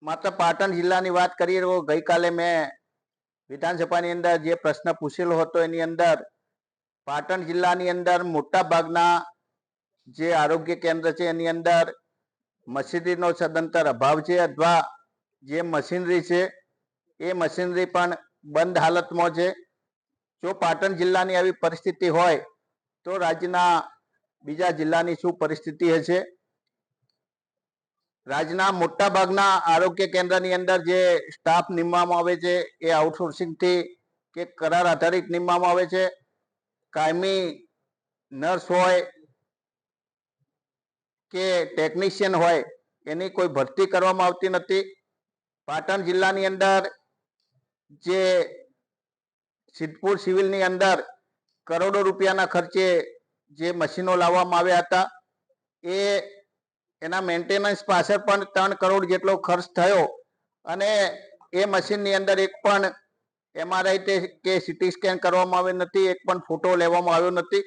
માત્ર પાટણ જિલ્લાની વાત કરીએ તો ગઈકાલે મેં વિધાનસભાની અંદર જે પ્રશ્ન પૂછેલો હતો એની અંદર પાટણ જિલ્લાની અંદર મોટા ભાગના જે આરોગ્ય કેન્દ્ર છે એની અંદર મશીનરીનો સદંતર અભાવ છે અથવા જે મશીનરી છે એ મશીનરી પણ બંધ હાલતમાં છે. જો પાટણ જિલ્લાની આવી પરિસ્થિતિ હોય તો રાજ્યના બીજા જિલ્લાની શું પરિસ્થિતિ હશે? રાજ્યના મોટા ભાગના આરોગ્ય કેન્દ્રની અંદર જે સ્ટાફ નીમવામાં આવે છે એ આઉટસોર્સિંગથી કે કરાર આધારિત નીમવામાં આવે છે. કાયમી નર્સ હોય કે ટેકનિશિયન હોય એની કોઈ ભરતી કરવામાં આવતી નથી. પાટણ જિલ્લાની અંદર જે સિદ્ધપુર સિવિલની અંદર કરોડો રૂપિયાના ખર્ચે જે મશીનો લાવવામાં આવ્યા હતા એના મેન્ટેનન્સ પાછળ પણ 3 કરોડ જેટલો ખર્ચ થયો અને એ મશીનની અંદર એક પણ MRI કે CT સ્કેન કરવામાં આવ્યો નથી, એક પણ ફોટો લેવામાં આવ્યો નથી.